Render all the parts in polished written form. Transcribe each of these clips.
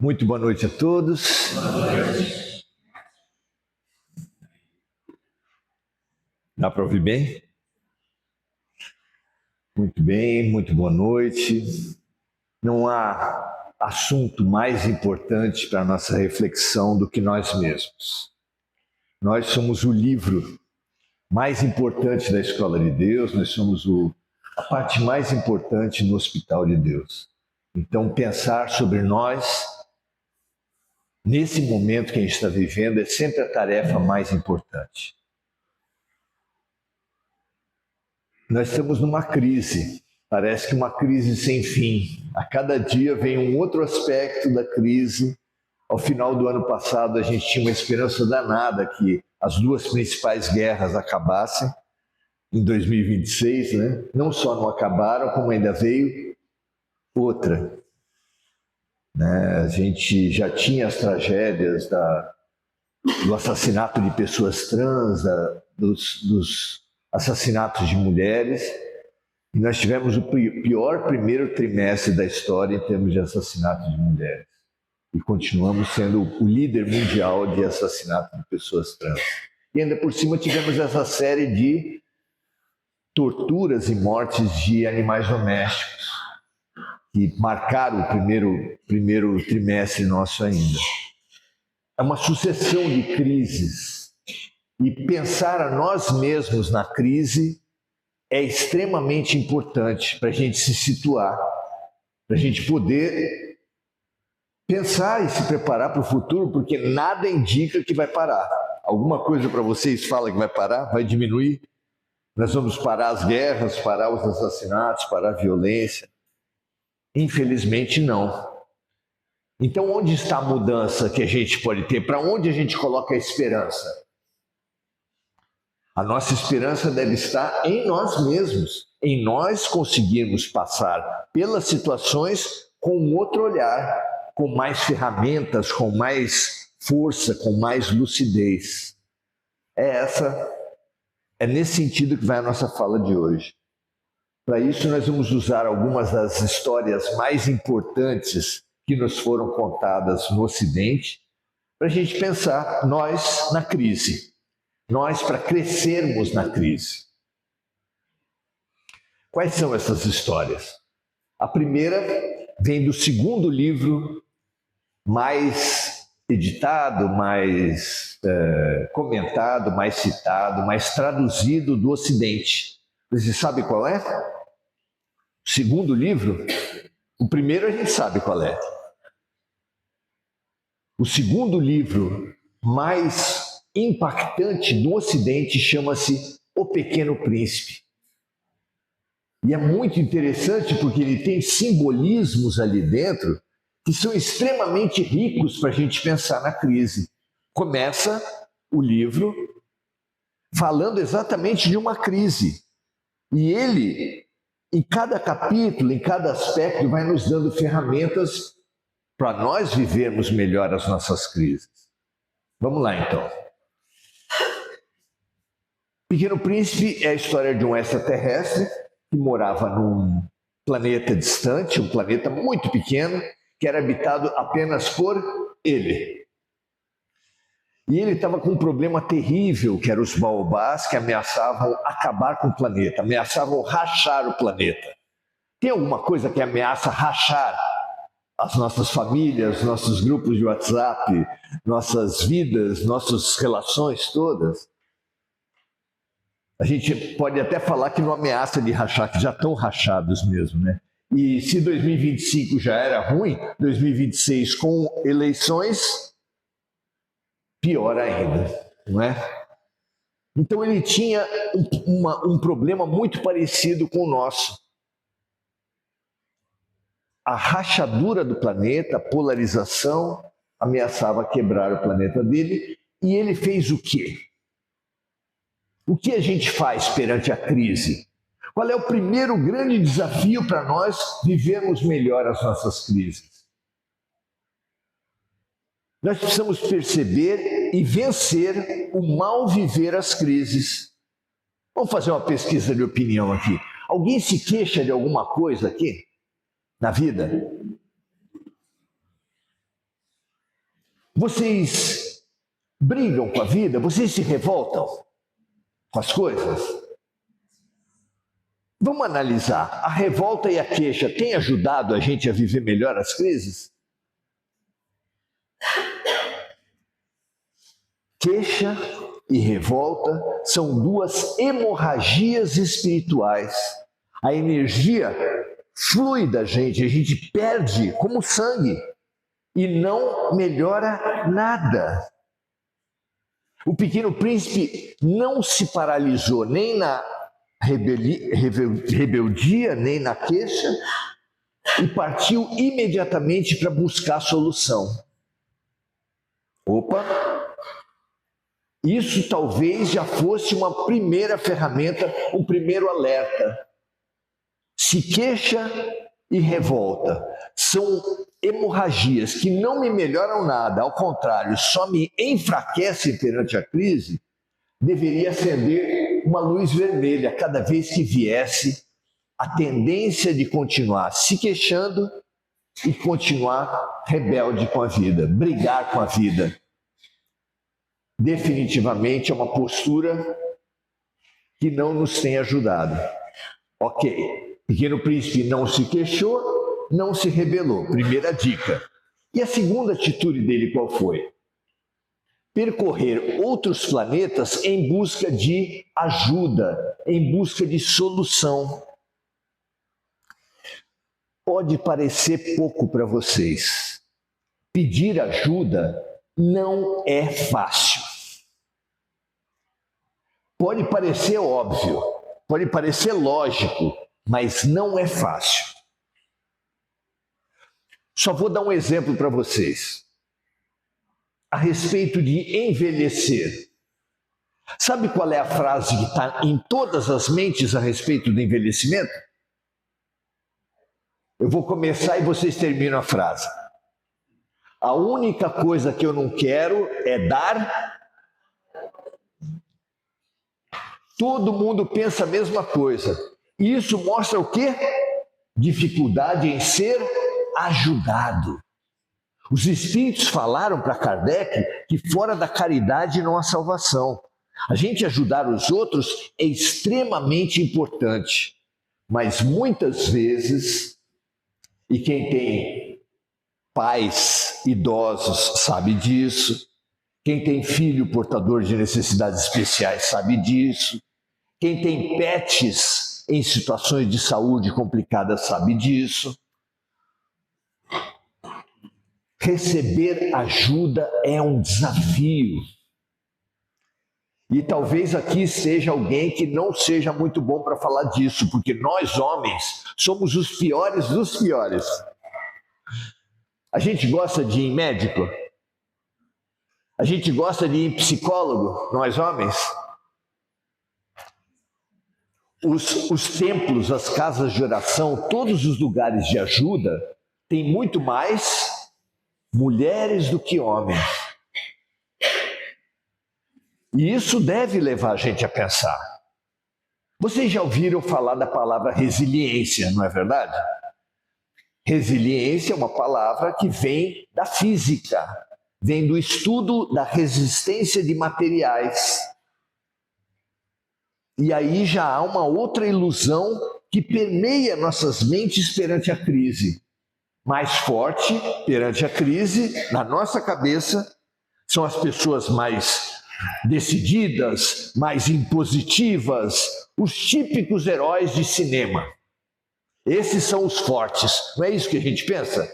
Muito boa noite a todos. Dá para ouvir bem? Muito bem, muito boa noite. Não há assunto mais importante para a nossa reflexão do que nós mesmos. Nós somos o livro mais importante da Escola de Deus, nós somos a parte mais importante no Hospital de Deus. Então, pensar sobre nós, nesse momento que a gente está vivendo, é sempre a tarefa mais importante. Nós estamos numa crise, parece que uma crise sem fim. A cada dia vem um outro aspecto da crise. Ao final do ano passado, a gente tinha uma esperança danada que as duas principais guerras acabassem em 2026, né? Não só não acabaram, como ainda veio outra. Né? A gente já tinha as tragédias do assassinato de pessoas trans, dos assassinatos de mulheres, e nós tivemos o pior primeiro trimestre da história em termos de assassinato de mulheres. E continuamos sendo o líder mundial de assassinato de pessoas trans. E ainda por cima tivemos essa série de torturas e mortes de animais domésticos, que marcaram o primeiro trimestre nosso ainda. É uma sucessão de crises. E pensar a nós mesmos na crise é extremamente importante para a gente se situar, para a gente poder pensar e se preparar para o futuro, porque nada indica que vai parar. Alguma coisa para vocês fala que vai parar, vai diminuir? Nós vamos parar as guerras, parar os assassinatos, parar a violência? Infelizmente não. Então onde está a mudança que a gente pode ter? Para onde a gente coloca a esperança? A nossa esperança deve estar em nós mesmos, em nós conseguirmos passar pelas situações com outro olhar, com mais ferramentas, com mais força, com mais lucidez. É nesse sentido que vai a nossa fala de hoje. Para isso, nós vamos usar algumas das histórias mais importantes que nos foram contadas no Ocidente, para a gente pensar nós na crise. Nós para crescermos na crise. Quais são essas histórias? A primeira vem do segundo livro mais editado, mais comentado, mais citado, mais traduzido do Ocidente. Você sabe qual é? O segundo livro? O primeiro a gente sabe qual é. O segundo livro mais impactante do Ocidente chama-se O Pequeno Príncipe. E é muito interessante porque ele tem simbolismos ali dentro que são extremamente ricos para a gente pensar na crise. Começa o livro falando exatamente de uma crise. E ele, em cada capítulo, em cada aspecto, vai nos dando ferramentas para nós vivermos melhor as nossas crises. Vamos lá, então. Pequeno Príncipe é a história de um extraterrestre que morava num planeta distante, um planeta muito pequeno, que era habitado apenas por ele. E ele estava com um problema terrível, que eram os baobás, que ameaçavam acabar com o planeta, ameaçavam rachar o planeta. Tem alguma coisa que ameaça rachar as nossas famílias, nossos grupos de WhatsApp, nossas vidas, nossas relações todas? A gente pode até falar que não ameaça de rachar, que já estão rachados mesmo, né? E se 2025 já era ruim, 2026 com eleições, pior ainda, não é? Então ele tinha um problema muito parecido com o nosso. A rachadura do planeta, a polarização, ameaçava quebrar o planeta dele, e ele fez o quê? O que a gente faz perante a crise? Qual é o primeiro grande desafio para nós vivermos melhor as nossas crises? Nós precisamos perceber e vencer o mal viver as crises. Vamos fazer uma pesquisa de opinião aqui. Alguém se queixa de alguma coisa aqui na vida? Vocês brigam com a vida? Vocês se revoltam com as coisas? Vamos analisar. A revolta e a queixa têm ajudado a gente a viver melhor as crises? Queixa e revolta são duas hemorragias espirituais. A energia flui da gente, a gente perde como sangue e não melhora nada. O Pequeno Príncipe não se paralisou nem na rebeldia, nem na queixa, e partiu imediatamente para buscar a solução. Opa! Isso talvez já fosse uma primeira ferramenta, um primeiro alerta. Se queixa e revolta são hemorragias que não me melhoram nada, ao contrário, só me enfraquecem perante a crise, deveria acender uma luz vermelha cada vez que viesse a tendência de continuar se queixando e continuar rebelde com a vida, brigar com a vida. Definitivamente é uma postura que não nos tem ajudado. Ok, Pequeno Príncipe não se queixou, não se rebelou. Primeira dica. E a segunda atitude dele qual foi? Percorrer outros planetas em busca de ajuda, em busca de solução. Pode parecer pouco para vocês. Pedir ajuda não é fácil. Pode parecer óbvio, pode parecer lógico, mas não é fácil. Só vou dar um exemplo para vocês. A respeito de envelhecer. Sabe qual é a frase que está em todas as mentes a respeito do envelhecimento? Eu vou começar e vocês terminam a frase. A única coisa que eu não quero é dar. Todo mundo pensa a mesma coisa. E isso mostra o quê? Dificuldade em ser ajudado. Os espíritos falaram para Kardec que fora da caridade não há salvação. A gente ajudar os outros é extremamente importante. Mas muitas vezes, e quem tem pais idosos sabe disso, quem tem filho portador de necessidades especiais sabe disso, quem tem pets em situações de saúde complicadas sabe disso. Receber ajuda é um desafio. E talvez aqui seja alguém que não seja muito bom para falar disso, porque nós homens somos os piores dos piores. A gente gosta de ir em médico? A gente gosta de ir em psicólogo, nós homens? Os templos, as casas de oração, todos os lugares de ajuda têm muito mais mulheres do que homens. E isso deve levar a gente a pensar. Vocês já ouviram falar da palavra resiliência, não é verdade? Resiliência é uma palavra que vem da física, vem do estudo da resistência de materiais. E aí já há uma outra ilusão que permeia nossas mentes perante a crise. Mais forte perante a crise, na nossa cabeça, são as pessoas mais decididas, mais impositivas, os típicos heróis de cinema. Esses são os fortes, não é isso que a gente pensa?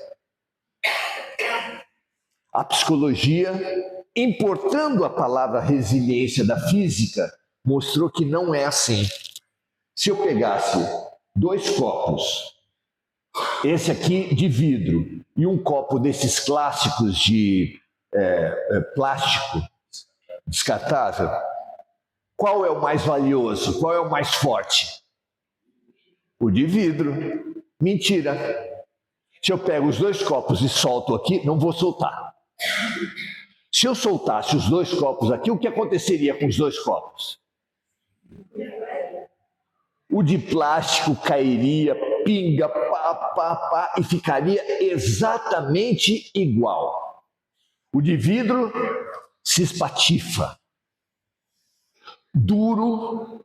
A psicologia, importando a palavra resiliência da física, mostrou que não é assim. Se eu pegasse 2 copos, esse aqui de vidro e um copo desses clássicos de plástico descartável, qual é o mais valioso? Qual é o mais forte? O de vidro. Mentira. Se eu pego os 2 copos e solto aqui, não vou soltar. Se eu soltasse os 2 copos aqui, o que aconteceria com os 2 copos? O de plástico cairia, pinga, pá, e ficaria exatamente igual. O de vidro se espatifa. Duro,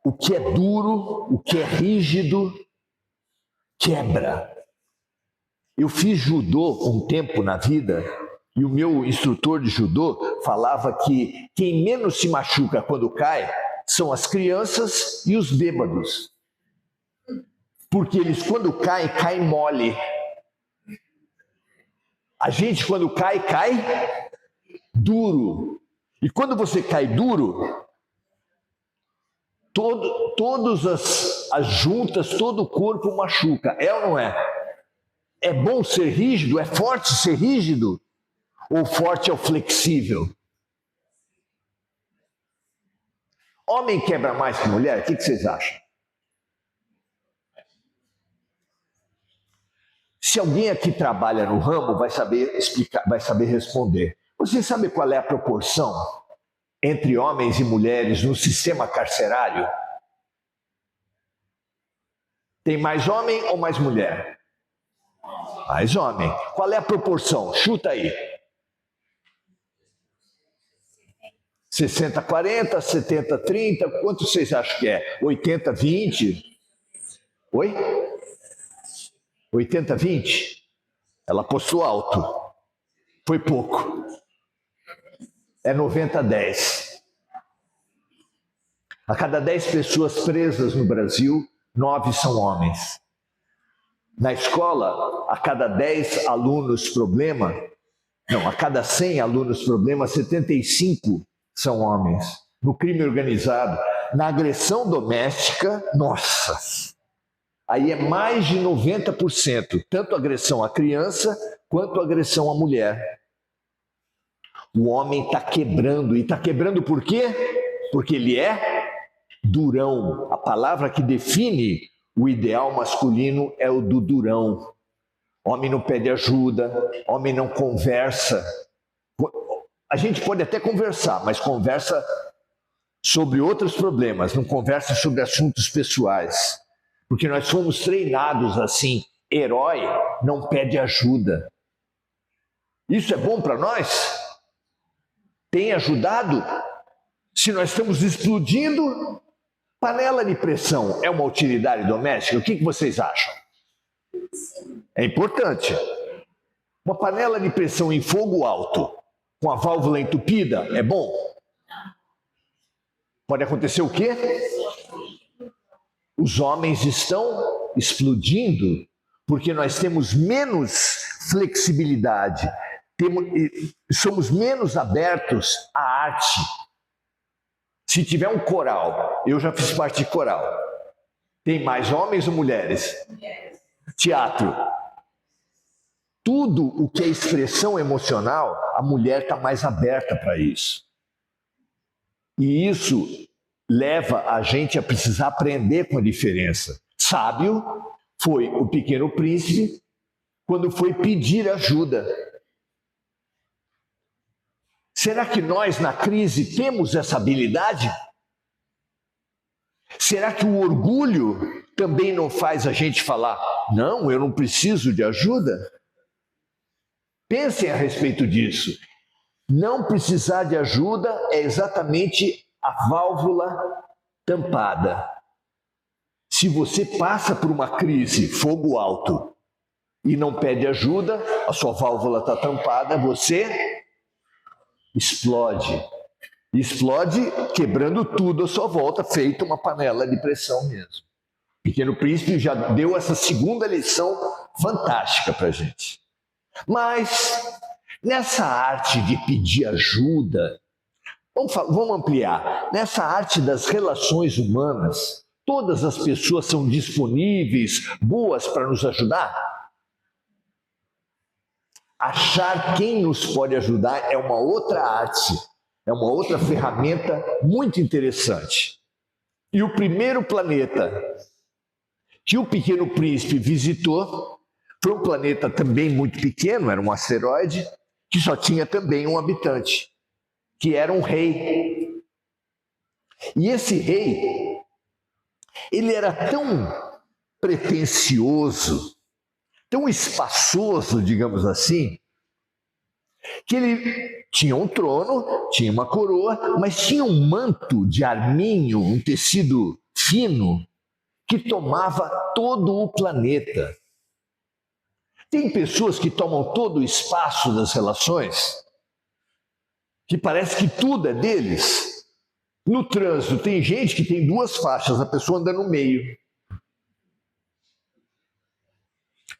o que é duro, o que é rígido, quebra. Eu fiz judô um tempo na vida e o meu instrutor de judô falava que quem menos se machuca quando cai são as crianças e os bêbados. Porque eles, quando caem mole. A gente, quando cai duro. E quando você cai duro, todas as juntas, todo o corpo machuca. É ou não é? É bom ser rígido? É forte ser rígido? Ou forte é o flexível? Homem quebra mais que mulher? O que vocês acham? Se alguém aqui trabalha no ramo, vai saber explicar, vai saber responder. Você sabe qual é a proporção entre homens e mulheres no sistema carcerário? Tem mais homem ou mais mulher? Mais homem. Qual é a proporção? Chuta aí. 60-40, 70-30, quanto vocês acham que é? 80-20? Oi? 80-20? Ela postou alto. Foi pouco. É 90-10. A cada 10 pessoas presas no Brasil, 9 são homens. Na escola, a cada 10 alunos problema, a cada 100 alunos problema, 75 são homens. No crime organizado, na agressão doméstica, nossa, aí é mais de 90%, tanto agressão à criança quanto agressão à mulher. O homem está quebrando, e está quebrando por quê? Porque ele é durão. A palavra que define o ideal masculino é o do durão. Homem não pede ajuda, homem não conversa. A gente pode até conversar, mas conversa sobre outros problemas, não conversa sobre assuntos pessoais. Porque nós fomos treinados assim, herói não pede ajuda. Isso é bom para nós? Tem ajudado? Se nós estamos explodindo, panela de pressão é uma utilidade doméstica? O que vocês acham? É importante. Uma panela de pressão em fogo alto, com a válvula entupida, é bom? Pode acontecer o quê? Os homens estão explodindo porque nós temos menos flexibilidade, somos menos abertos à arte. Se tiver um coral, eu já fiz parte de coral, tem mais homens ou mulheres? Teatro. Tudo o que é expressão emocional, a mulher está mais aberta para isso. E isso leva a gente a precisar aprender com a diferença. Sábio foi o Pequeno Príncipe quando foi pedir ajuda. Será que nós, na crise, temos essa habilidade? Será que o orgulho também não faz a gente falar, não, eu não preciso de ajuda? Pensem a respeito disso. Não precisar de ajuda é exatamente a válvula tampada. Se você passa por uma crise, fogo alto, e não pede ajuda, a sua válvula está tampada, você explode. Explode quebrando tudo à sua volta, feito uma panela de pressão mesmo. O Pequeno Príncipe já deu essa segunda lição fantástica para a gente. Mas, nessa arte de pedir ajuda, vamos ampliar. Nessa arte das relações humanas, todas as pessoas são disponíveis, boas para nos ajudar? Achar quem nos pode ajudar é uma outra arte, é uma outra ferramenta muito interessante. E o primeiro planeta que o Pequeno Príncipe visitou foi um planeta também muito pequeno, era um asteroide, que só tinha também um habitante, que era um rei. E esse rei, ele era tão pretensioso, tão espaçoso, digamos assim, que ele tinha um trono, tinha uma coroa, mas tinha um manto de arminho, um tecido fino, que tomava todo o planeta. Tem pessoas que tomam todo o espaço das relações, que parece que tudo é deles. No trânsito, tem gente que tem duas faixas, a pessoa anda no meio.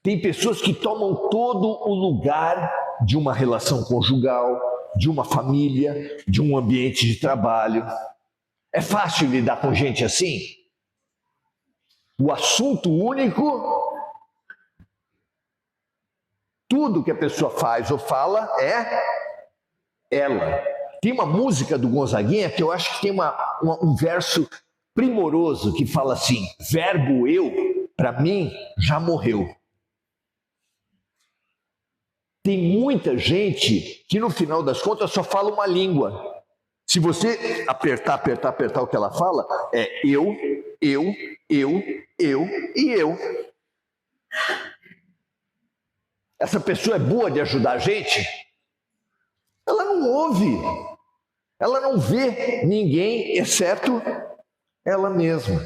Tem pessoas que tomam todo o lugar de uma relação conjugal, de uma família, de um ambiente de trabalho. É fácil lidar com gente assim? O assunto único, tudo que a pessoa faz ou fala é ela. Tem uma música do Gonzaguinha que eu acho que tem um verso primoroso que fala assim: verbo eu, para mim, já morreu. Tem muita gente que no final das contas só fala uma língua. Se você apertar o que ela fala, é eu e eu. Essa pessoa é boa de ajudar a gente? Ela não ouve. Ela não vê ninguém exceto ela mesma.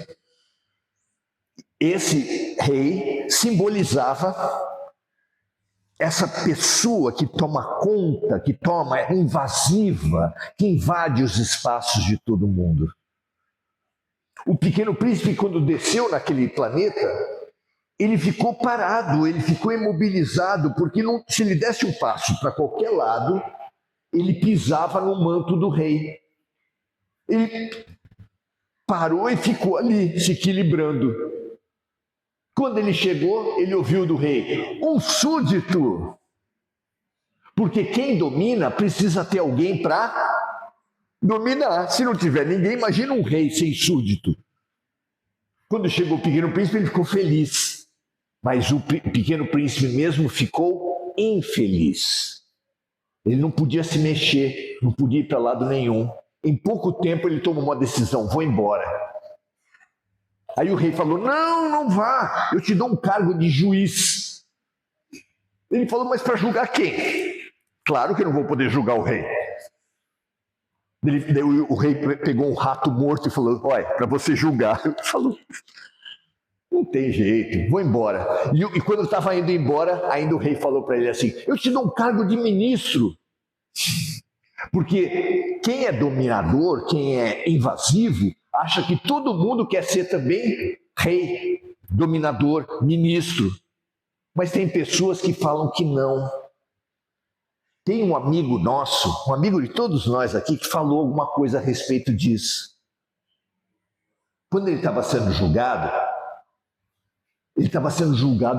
Esse rei simbolizava essa pessoa que toma conta, que é invasiva, que invade os espaços de todo mundo. O Pequeno Príncipe, quando desceu naquele planeta, ele ficou parado, ele ficou imobilizado, porque se ele desse um passo para qualquer lado, ele pisava no manto do rei. Ele parou e ficou ali, se equilibrando. Quando ele chegou, ele ouviu do rei: um súdito. Porque quem domina precisa ter alguém para dominar. Se não tiver ninguém, imagina um rei sem súdito. Quando chegou o Pequeno Príncipe, ele ficou feliz. Mas o Pequeno Príncipe mesmo ficou infeliz. Ele não podia se mexer, não podia ir para lado nenhum. Em pouco tempo ele tomou uma decisão: vou embora. Aí o rei falou: não vá, eu te dou um cargo de juiz. Ele falou: mas para julgar quem? Claro que eu não vou poder julgar o rei. O rei pegou um rato morto e falou: olha, para você julgar. Ele falou: não tem jeito, vou embora. E quando eu estava indo embora, ainda o rei falou para ele assim: eu te dou um cargo de ministro. Porque quem é dominador, quem é invasivo, acha que todo mundo quer ser também rei, dominador, ministro. Mas tem pessoas que falam que não. Tem um amigo nosso, um amigo de todos nós aqui, que falou alguma coisa a respeito disso. Quando ele estava sendo julgado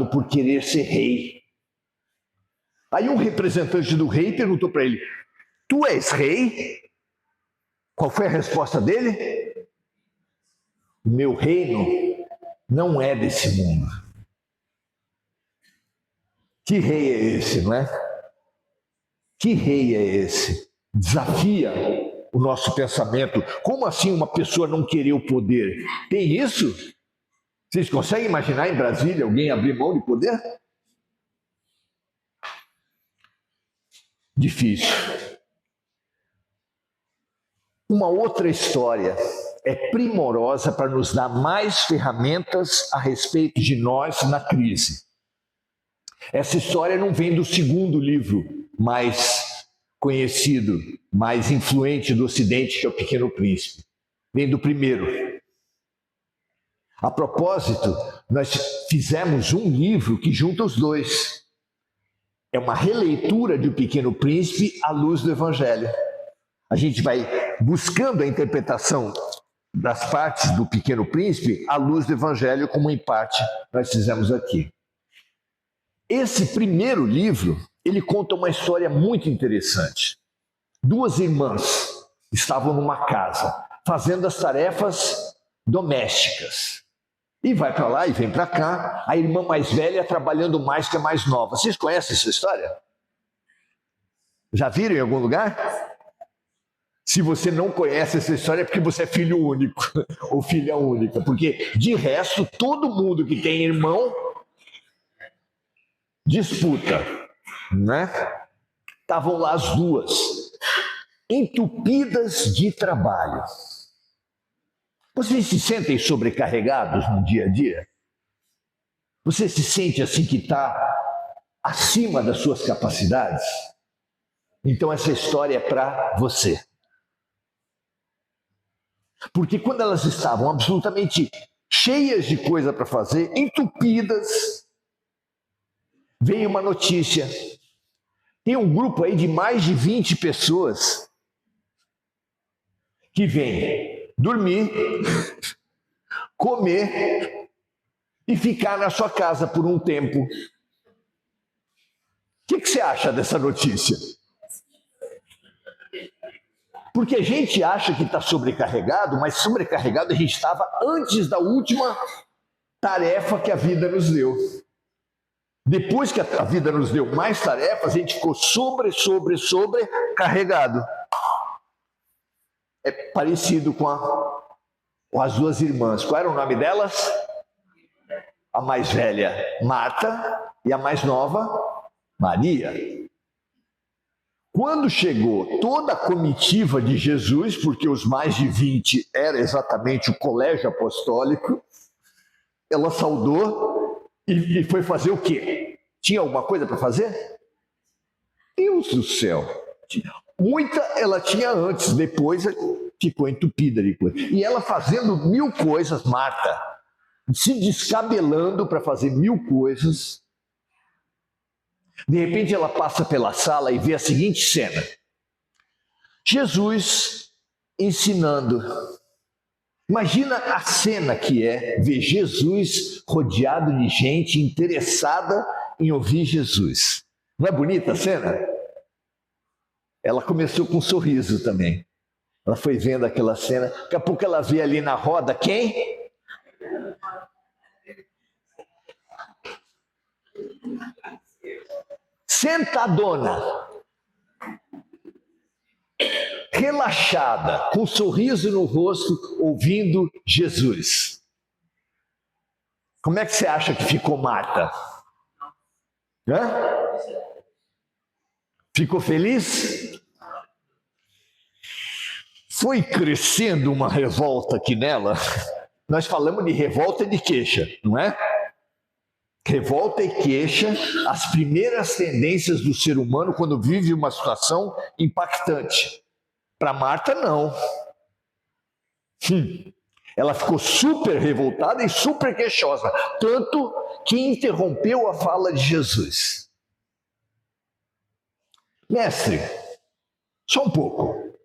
por querer ser rei. Aí um representante do rei perguntou para ele: tu és rei? Qual foi a resposta dele? O meu reino não é desse mundo. Que rei é esse, não é? Que rei é esse? Desafia o nosso pensamento. Como assim uma pessoa não querer o poder? Tem isso? Vocês conseguem imaginar em Brasília alguém abrir mão de poder? Difícil. Uma outra história é primorosa para nos dar mais ferramentas a respeito de nós na crise. Essa história não vem do segundo livro mais conhecido, mais influente do Ocidente, que é o Pequeno Príncipe. Vem do primeiro. A propósito, nós fizemos um livro que junta os dois. É uma releitura de O Pequeno Príncipe à luz do Evangelho. A gente vai buscando a interpretação das partes do Pequeno Príncipe à luz do Evangelho, como em parte nós fizemos aqui. Esse primeiro livro, ele conta uma história muito interessante. Duas irmãs estavam numa casa, fazendo as tarefas domésticas. E vai para lá e vem para cá, a irmã mais velha trabalhando mais que a mais nova. Vocês conhecem essa história? Já viram em algum lugar? Se você não conhece essa história é porque você é filho único ou filha única. Porque, de resto, todo mundo que tem irmão disputa, né? estavam lá as duas, entupidas de trabalho. Vocês se sentem sobrecarregados no dia a dia? Você se sente assim que está acima das suas capacidades? Então essa história é para você. Porque quando elas estavam absolutamente cheias de coisa para fazer, entupidas, veio uma notícia. Tem um grupo aí de mais de 20 pessoas que vem dormir, comer e ficar na sua casa por um tempo. O que você acha dessa notícia? Porque a gente acha que está sobrecarregado, mas sobrecarregado a gente estava antes da última tarefa que a vida nos deu. Depois que a vida nos deu mais tarefas, a gente ficou sobrecarregado. É parecido com as duas irmãs. Qual era o nome delas? A mais velha, Marta, e a mais nova, Maria. Quando chegou toda a comitiva de Jesus, porque os mais de 20 era exatamente o colégio apostólico, ela saudou e foi fazer o quê? Tinha alguma coisa para fazer? Deus do céu! Muita ela tinha antes, depois ficou entupida de coisa. E ela fazendo 1000 coisas, Marta, se descabelando para fazer 1000 coisas. De repente ela passa pela sala e vê a seguinte cena. Jesus ensinando. Imagina a cena que é ver Jesus rodeado de gente interessada em ouvir Jesus. Não é bonita a cena? Ela começou com um sorriso também. Ela foi vendo aquela cena. Daqui a pouco ela vê ali na roda quem? Sentadona, relaxada, com um sorriso no rosto, ouvindo Jesus. Como é que você acha que ficou Marta? Hã? Ficou feliz? Foi crescendo uma revolta aqui nela. Nós falamos de revolta e de queixa, não é? Revolta e queixa, as primeiras tendências do ser humano quando vive uma situação impactante. Para Marta, não. Ela ficou super revoltada e super queixosa, tanto que interrompeu a fala de Jesus. Mestre, só um pouco.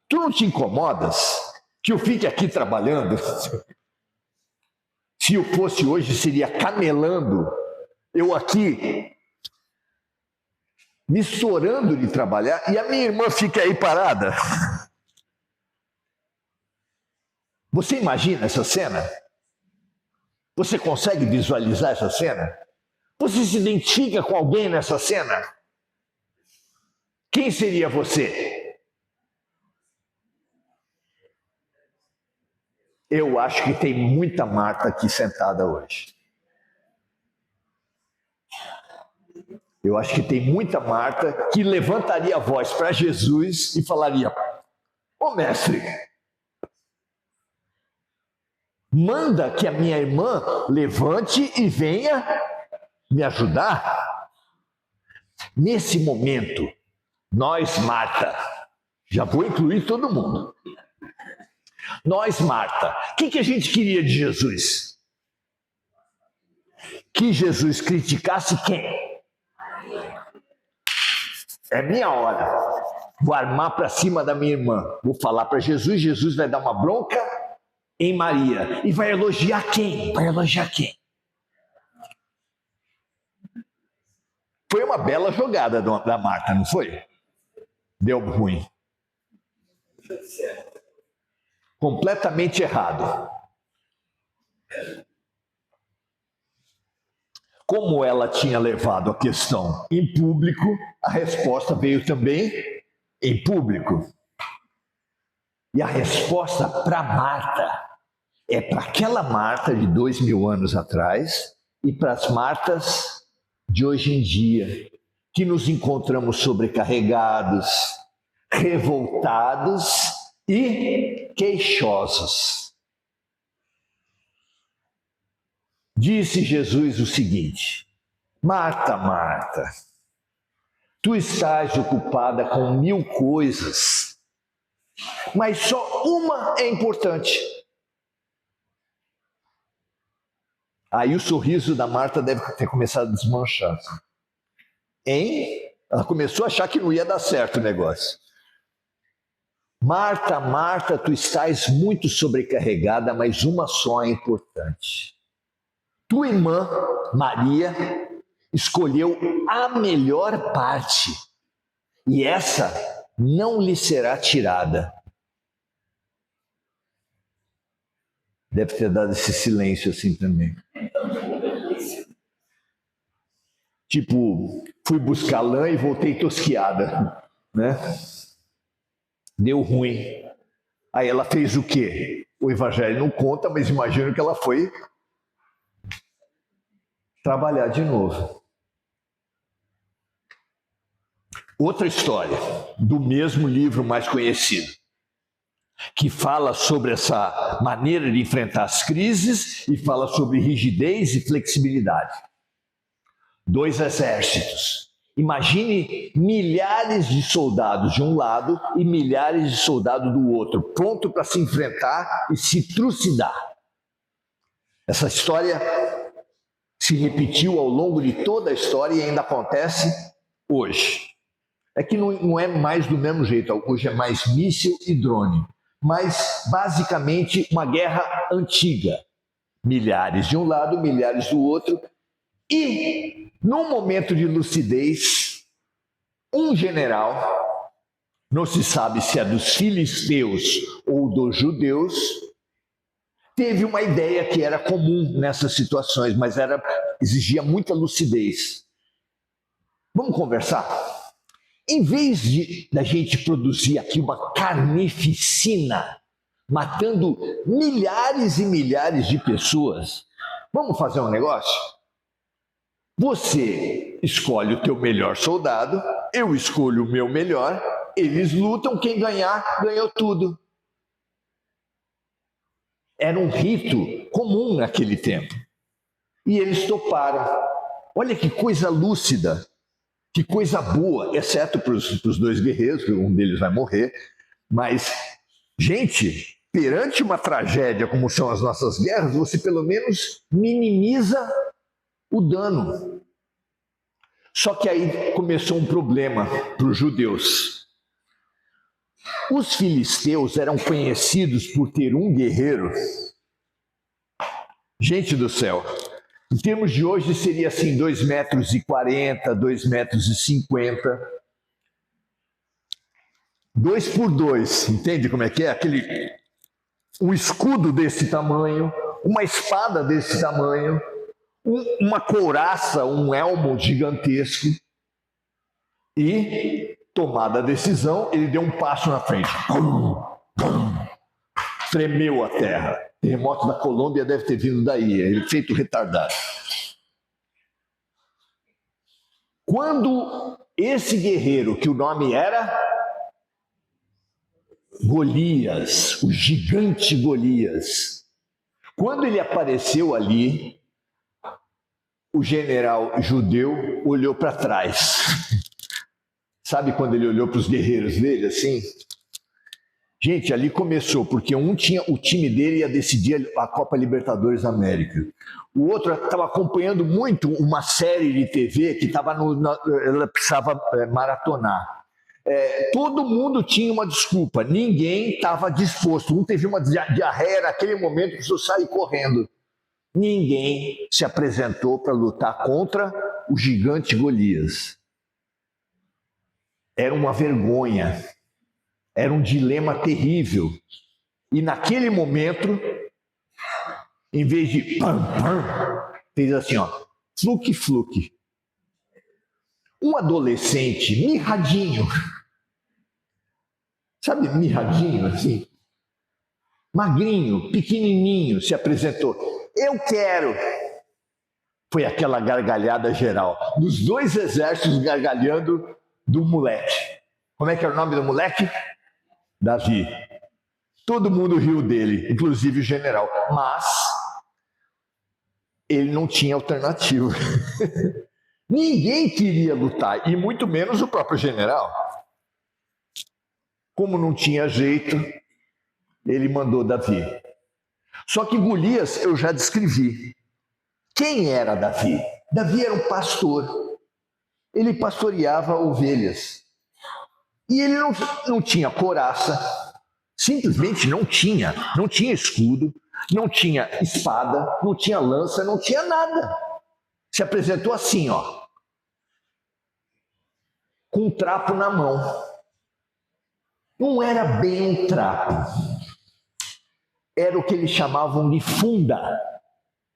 Tu não te incomodas que eu fique aqui trabalhando? Se eu fosse hoje, seria camelando. Eu aqui, me estourando de trabalhar, e a minha irmã fica aí parada. Você imagina essa cena? Você consegue visualizar essa cena? Você se identifica com alguém nessa cena? Quem seria você? Eu acho que tem muita Marta aqui sentada hoje. Eu acho que tem muita Marta que levantaria a voz para Jesus e falaria: ô mestre, manda que a minha irmã levante e venha me ajudar. Nesse momento, nós, Marta, já vou incluir todo mundo. Nós, Marta, o que a gente queria de Jesus? Que Jesus criticasse quem? É minha hora. Vou armar para cima da minha irmã. Vou falar para Jesus, Jesus vai dar uma bronca em Maria. E vai elogiar quem? Vai elogiar quem? Foi uma bela jogada da Marta, não foi? Deu ruim. Completamente errado. Como ela tinha levado a questão em público, a resposta veio também em público. E a resposta para Marta é para aquela Marta de 2000 anos atrás e para as Martas de hoje em dia. que nos encontramos sobrecarregados, revoltados e queixosos. Disse Jesus o seguinte: Marta, Marta, tu estás ocupada com 1000 coisas, mas só uma é importante. Aí o sorriso da Marta deve ter começado a desmanchar. Hein? Ela começou a achar que não ia dar certo o negócio. Marta, Marta, tu estás muito sobrecarregada, mas uma só é importante. Tua irmã, Maria, escolheu a melhor parte, e essa não lhe será tirada. Deve ter dado esse silêncio assim também. Tipo, fui buscar lã e voltei tosquiada, né? Deu ruim. Aí ela fez o quê? O evangelho não conta, mas imagino que ela foi trabalhar de novo. Outra história, do mesmo livro mais conhecido, que fala sobre essa maneira de enfrentar as crises e fala sobre rigidez e flexibilidade. 2 exércitos. Imagine milhares de soldados de um lado e milhares de soldados do outro, pronto para se enfrentar e se trucidar. Essa história se repetiu ao longo de toda a história e ainda acontece hoje. É que não é mais do mesmo jeito, hoje é mais míssil e drone, mas basicamente uma guerra antiga. Milhares de um lado, milhares do outro, e num momento de lucidez, um general, não se sabe se é dos filisteus ou dos judeus, teve uma ideia que era comum nessas situações, mas exigia muita lucidez. Vamos conversar? Em vez da gente produzir aqui uma carnificina, matando milhares e milhares de pessoas, vamos fazer um negócio? Você escolhe o teu melhor soldado, eu escolho o meu melhor, eles lutam, quem ganhar, ganhou tudo. Era um rito comum naquele tempo. E eles toparam. Olha que coisa lúcida, que coisa boa, exceto para os 2 guerreiros, que um deles vai morrer. Mas, gente, perante uma tragédia como são as nossas guerras, você pelo menos minimiza o dano. Só que aí começou um problema para os judeus. Os filisteus eram conhecidos por ter um guerreiro. Gente do céu, em termos de hoje seria assim 2,40 m, 2,50 m. 2 por 2, entende como é que é? Um escudo desse tamanho, uma espada desse tamanho, uma couraça, um elmo gigantesco. E, tomada a decisão, ele deu um passo na frente. Tremeu a terra. O terremoto da Colômbia deve ter vindo daí, ele feito retardado. Quando esse guerreiro, que o nome era Golias, o gigante Golias, quando ele apareceu ali, o general judeu olhou para trás. Sabe quando ele olhou para os guerreiros dele assim? Gente, ali começou, porque um tinha o time dele ia decidir a Copa Libertadores da América. O outro estava acompanhando muito uma série de TV que ela precisava maratonar. Todo mundo tinha uma desculpa, ninguém estava disposto. Um teve uma diarreia naquele momento, precisou sair correndo. Ninguém se apresentou para lutar contra o gigante Golias. Era uma vergonha, era um dilema terrível. E naquele momento, em vez de fez assim, ó, fluque. Um adolescente mirradinho, sabe, mirradinho assim, magrinho, pequenininho, se apresentou. Eu quero. Foi aquela gargalhada geral. Dos dois exércitos gargalhando do moleque. Como é que era o nome do moleque? Davi. Todo mundo riu dele, inclusive o general. Mas ele não tinha alternativa. Ninguém queria lutar, e muito menos o próprio general. Como não tinha jeito, ele mandou Davi. Só que Golias eu já descrevi. Quem era Davi? Davi era um pastor. Ele pastoreava ovelhas. E ele não tinha couraça. Simplesmente não tinha. Não tinha escudo, não tinha espada, não tinha lança, não tinha nada. Se apresentou assim, ó, com um trapo na mão. Não era bem um trapo. Era o que eles chamavam de funda.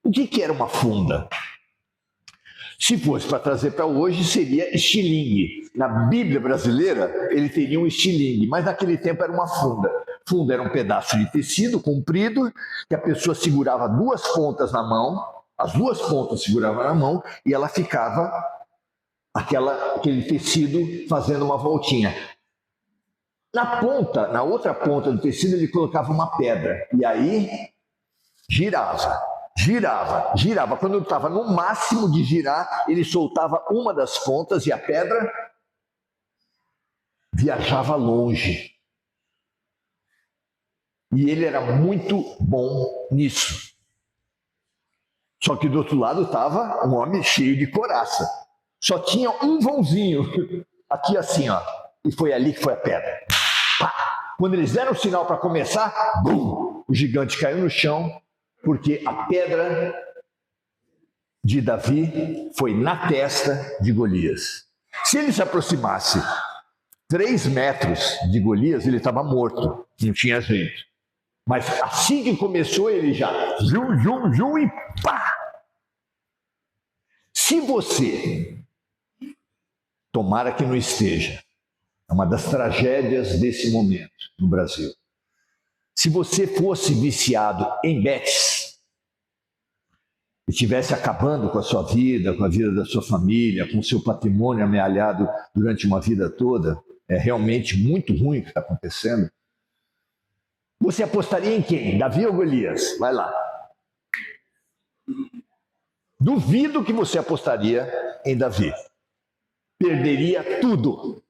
O que era uma funda? Se fosse para trazer para hoje, seria estilingue. Na Bíblia brasileira, ele teria um estilingue, mas naquele tempo era uma funda. Funda era um pedaço de tecido comprido, que a pessoa segurava duas pontas na mão, as duas pontas seguravam na mão, e ela ficava aquele tecido fazendo uma voltinha. Na ponta, na outra ponta do tecido, ele colocava uma pedra, e aí girava. Quando estava no máximo de girar, ele soltava uma das pontas e a pedra viajava longe. E ele era muito bom nisso. Só que do outro lado estava um homem cheio de couraça. Só tinha um vãozinho, aqui assim, ó. E foi ali que foi a pedra. Pá! Quando eles deram o sinal para começar, bum! O gigante caiu no chão, porque a pedra de Davi foi na testa de Golias. Se ele se aproximasse 3 metros de Golias, ele estava morto, não tinha jeito. Mas assim que começou, ele já zum, e pá! Se você, tomara que não esteja, é uma das tragédias desse momento no Brasil. Se você fosse viciado em bets e estivesse acabando com a sua vida, com a vida da sua família, com o seu patrimônio amealhado durante uma vida toda, é realmente muito ruim o que está acontecendo. Você apostaria em quem? Davi ou Golias? Vai lá. Duvido que você apostaria em Davi. Perderia tudo.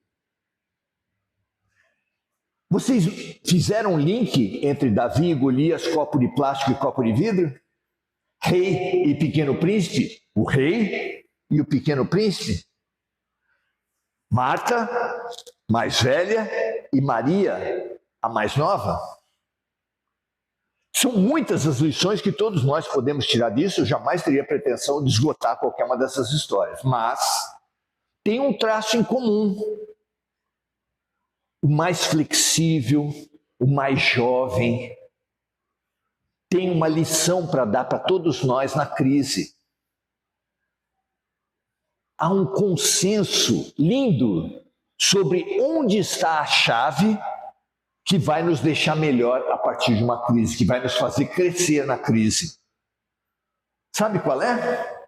Vocês fizeram um link entre Davi e Golias, copo de plástico e copo de vidro? Rei e pequeno príncipe? O rei e o pequeno príncipe? Marta, mais velha, e Maria, a mais nova? São muitas as lições que todos nós podemos tirar disso. Eu jamais teria pretensão de esgotar qualquer uma dessas histórias. Mas tem um traço em comum. O mais flexível, o mais jovem, tem uma lição para dar para todos nós na crise. Há um consenso lindo sobre onde está a chave que vai nos deixar melhor a partir de uma crise, que vai nos fazer crescer na crise. Sabe qual é?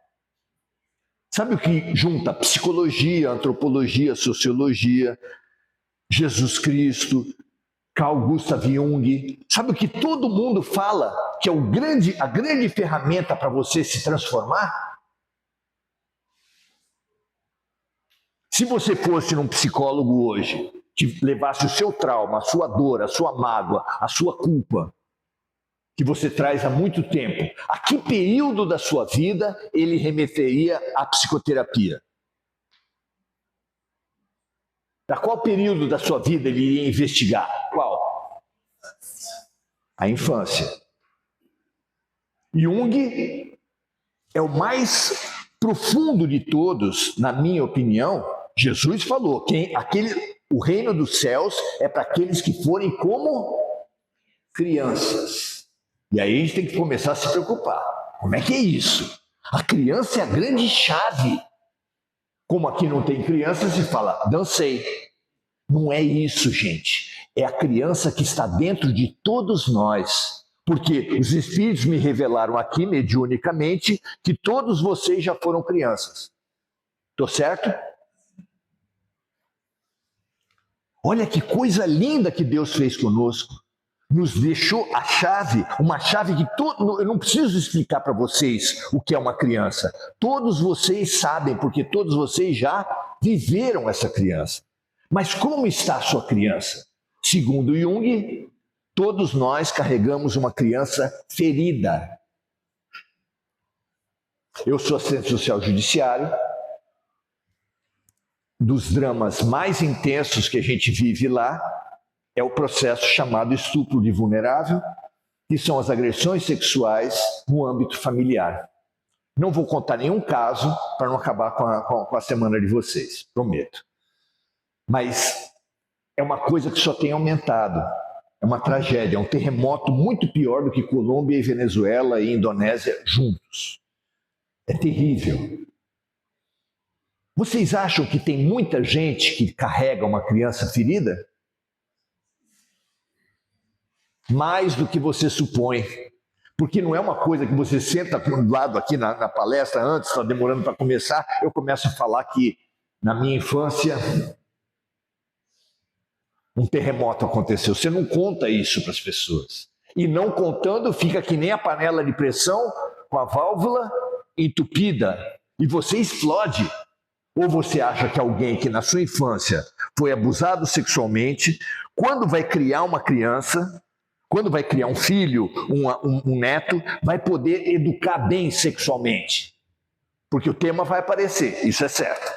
Sabe o que junta psicologia, antropologia, sociologia, Jesus Cristo, Carl Gustav Jung? Sabe o que todo mundo fala que é a grande ferramenta para você se transformar? Se você fosse num psicólogo hoje, que levasse o seu trauma, a sua dor, a sua mágoa, a sua culpa, que você traz há muito tempo, a que período da sua vida ele remeteria à psicoterapia? Para qual período da sua vida ele iria investigar? Qual? A infância. Jung é o mais profundo de todos, na minha opinião. Jesus falou, o reino dos céus é para aqueles que forem como crianças. E aí a gente tem que começar a se preocupar. Como é que é isso? A criança é a grande chave. Como aqui não tem criança, se fala, dancei. Não é isso, gente. É a criança que está dentro de todos nós. Porque os espíritos me revelaram aqui, mediunicamente, que todos vocês já foram crianças. Estou certo? Olha que coisa linda que Deus fez conosco. Nos deixou a chave, uma chave que eu não preciso explicar para vocês o que é uma criança. Todos vocês sabem, porque todos vocês já viveram essa criança. Mas como está a sua criança? Segundo Jung, todos nós carregamos uma criança ferida. Eu sou assistente social judiciário. Dos dramas mais intensos que a gente vive lá é o processo chamado estupro de vulnerável, que são as agressões sexuais no âmbito familiar. Não vou contar nenhum caso para não acabar com a semana de vocês, prometo. Mas é uma coisa que só tem aumentado. É uma tragédia, é um terremoto muito pior do que Colômbia e Venezuela e Indonésia juntos. É terrível. Vocês acham que tem muita gente que carrega uma criança ferida? Mais do que você supõe. Porque não é uma coisa que você senta do lado aqui na palestra antes, está demorando para começar, eu começo a falar que na minha infância um terremoto aconteceu. Você não conta isso para as pessoas. E não contando, fica que nem a panela de pressão com a válvula entupida. E você explode. Ou você acha que alguém que na sua infância foi abusado sexualmente, quando vai criar uma criança, quando vai criar um filho, um neto, vai poder educar bem sexualmente? Porque o tema vai aparecer, isso é certo.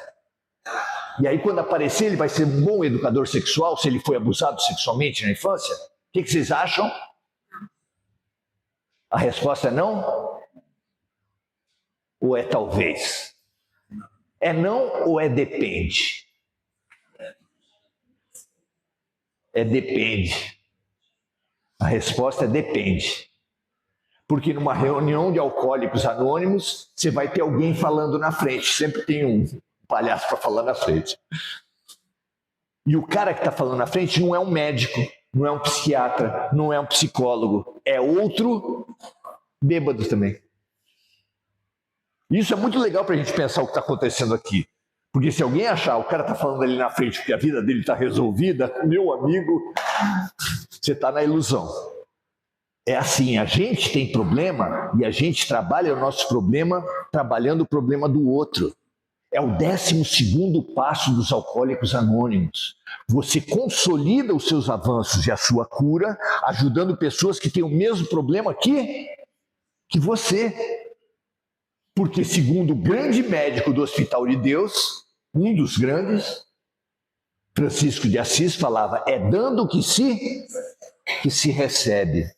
E aí quando aparecer, ele vai ser um bom educador sexual se ele foi abusado sexualmente na infância? O que vocês acham? A resposta é não? Ou é talvez? É não ou é depende? É depende. A resposta é depende. Porque numa reunião de alcoólicos anônimos, você vai ter alguém falando na frente. Sempre tem um palhaço para falar na frente. E o cara que está falando na frente não é um médico, não é um psiquiatra, não é um psicólogo. É outro bêbado também. Isso é muito legal para a gente pensar o que está acontecendo aqui. Porque se alguém achar o cara está falando ali na frente porque a vida dele está resolvida, meu amigo, você está na ilusão. É assim, a gente tem problema e a gente trabalha o nosso problema trabalhando o problema do outro. É o 12º passo dos alcoólicos anônimos. Você consolida os seus avanços e a sua cura, ajudando pessoas que têm o mesmo problema que você. Porque, segundo o grande médico do Hospital de Deus, um dos grandes, Francisco de Assis, falava, é dando que se recebe.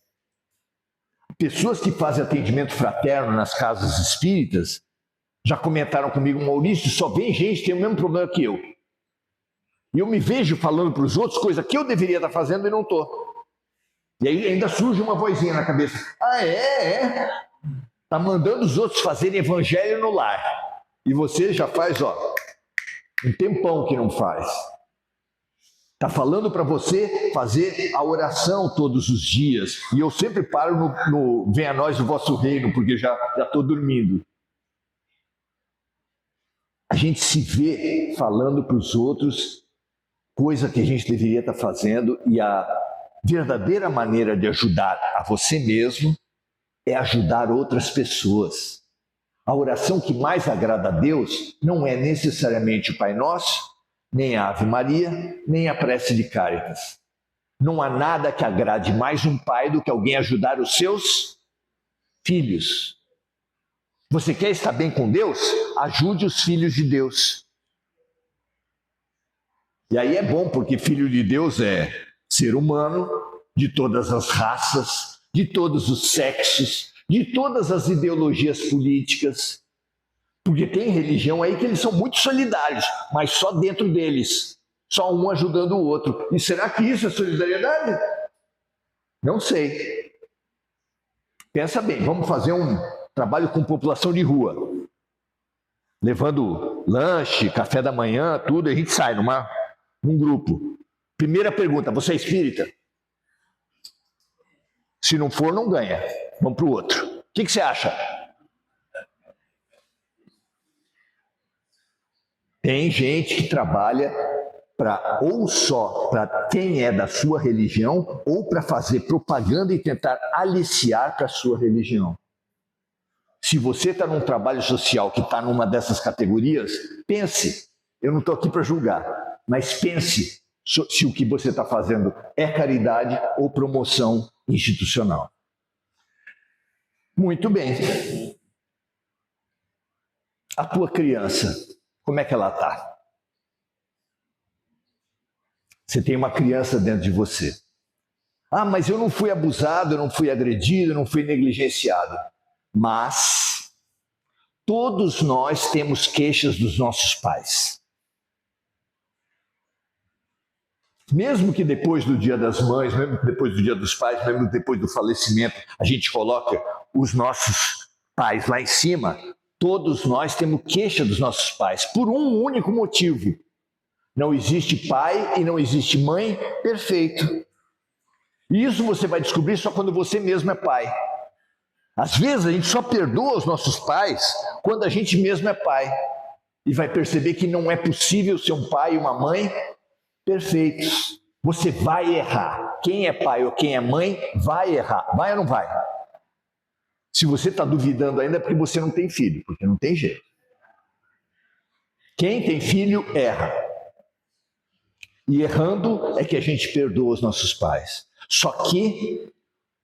Pessoas que fazem atendimento fraterno nas casas espíritas já comentaram comigo, Maurício, só vem gente que tem o mesmo problema que eu. E eu me vejo falando para os outros coisa que eu deveria estar fazendo e não estou. E aí ainda surge uma vozinha na cabeça. Ah, é? Está mandando os outros fazerem evangelho no lar. E você já faz, um tempão que não faz. Está falando para você fazer a oração todos os dias. E eu sempre paro no Venha a nós o vosso reino, porque já estou dormindo. A gente se vê falando para os outros coisa que a gente deveria estar fazendo. E a verdadeira maneira de ajudar a você mesmo é ajudar outras pessoas. A oração que mais agrada a Deus não é necessariamente o Pai Nosso, nem a Ave Maria, nem a prece de Cáritas. Não há nada que agrade mais um pai do que alguém ajudar os seus filhos. Você quer estar bem com Deus? Ajude os filhos de Deus. E aí é bom, porque filho de Deus é ser humano, de todas as raças, de todos os sexos, de todas as ideologias políticas. Porque tem religião aí que eles são muito solidários, mas só dentro deles. Só um ajudando o outro. E será que isso é solidariedade? Não sei. Pensa bem, vamos fazer um trabalho com população de rua. Levando lanche, café da manhã, tudo, a gente sai num grupo. Primeira pergunta, você é espírita? Se não for, não ganha. Vamos para o outro. O que você acha? Tem gente que trabalha ou só para quem é da sua religião, ou para fazer propaganda e tentar aliciar para a sua religião. Se você está num trabalho social que está numa dessas categorias, pense. Eu não estou aqui para julgar, mas pense se o que você está fazendo é caridade ou promoção institucional. Muito bem. A tua criança, como é que ela está? Você tem uma criança dentro de você. Ah, mas eu não fui abusado, eu não fui agredido, eu não fui negligenciado. Mas todos nós temos queixas dos nossos pais. Mesmo que depois do Dia das Mães, mesmo que depois do Dia dos Pais, mesmo depois do falecimento, a gente coloca os nossos pais lá em cima, todos nós temos queixa dos nossos pais, por um único motivo. Não existe pai e não existe mãe perfeito. E isso você vai descobrir só quando você mesmo é pai. Às vezes a gente só perdoa os nossos pais quando a gente mesmo é pai. E vai perceber que não é possível ser um pai e uma mãe perfeitos. Você vai errar. Quem é pai ou quem é mãe vai errar. Vai ou não vai? Se você está duvidando ainda é porque você não tem filho, porque não tem jeito. Quem tem filho erra. E errando é que a gente perdoa os nossos pais. Só que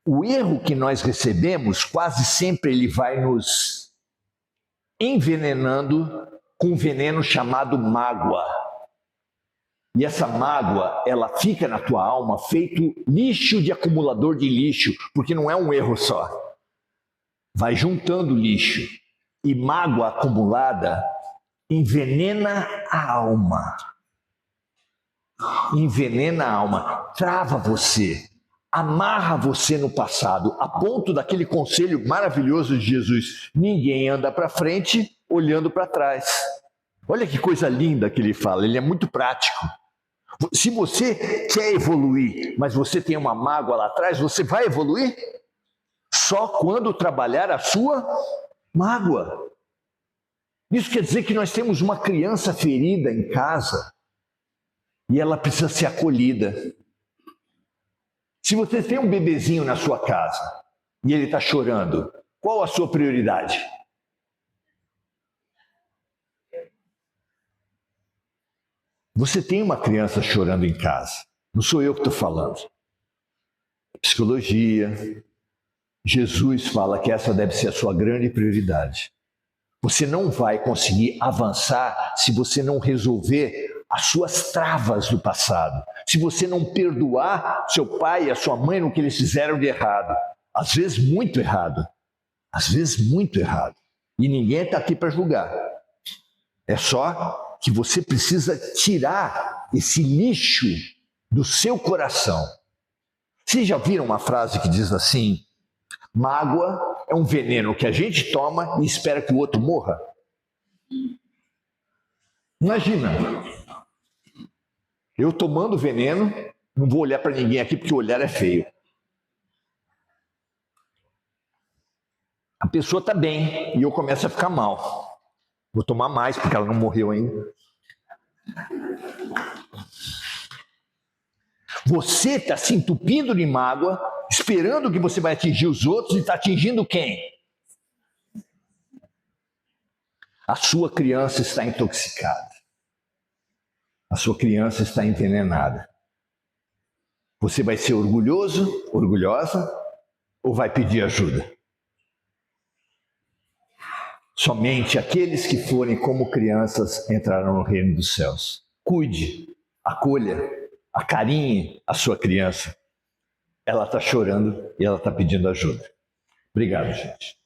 o erro que nós recebemos, quase sempre ele vai nos envenenando com um veneno chamado mágoa. E essa mágoa, ela fica na tua alma feito lixo de acumulador de lixo, porque não é um erro só. Vai juntando lixo. E mágoa acumulada envenena a alma. Envenena a alma, trava você, amarra você no passado, a ponto daquele conselho maravilhoso de Jesus: ninguém anda para frente olhando para trás. Olha que coisa linda que ele fala, ele é muito prático. Se você quer evoluir, mas você tem uma mágoa lá atrás, você vai evoluir só quando trabalhar a sua mágoa. Isso quer dizer que nós temos uma criança ferida em casa, e ela precisa ser acolhida. Se você tem um bebezinho na sua casa e ele está chorando, qual a sua prioridade? Você tem uma criança chorando em casa. Não sou eu que estou falando. Psicologia. Jesus fala que essa deve ser a sua grande prioridade. Você não vai conseguir avançar se você não resolver as suas travas do passado. Se você não perdoar seu pai e a sua mãe no que eles fizeram de errado. Às vezes muito errado. Às vezes muito errado. E ninguém está aqui para julgar. É só que você precisa tirar esse lixo do seu coração. Vocês já viram uma frase que diz assim: mágoa é um veneno que a gente toma e espera que o outro morra? Imagina. Eu tomando veneno, não vou olhar para ninguém aqui porque o olhar é feio. A pessoa está bem e eu começo a ficar mal. Vou tomar mais porque ela não morreu ainda. Você está se entupindo de mágoa, esperando que você vai atingir os outros e está atingindo quem? A sua criança está intoxicada. A sua criança está envenenada. Você vai ser orgulhoso, orgulhosa, ou vai pedir ajuda? Somente aqueles que forem como crianças entrarão no reino dos céus. Cuide, acolha, acarinhe a sua criança. Ela está chorando e ela está pedindo ajuda. Obrigado, gente.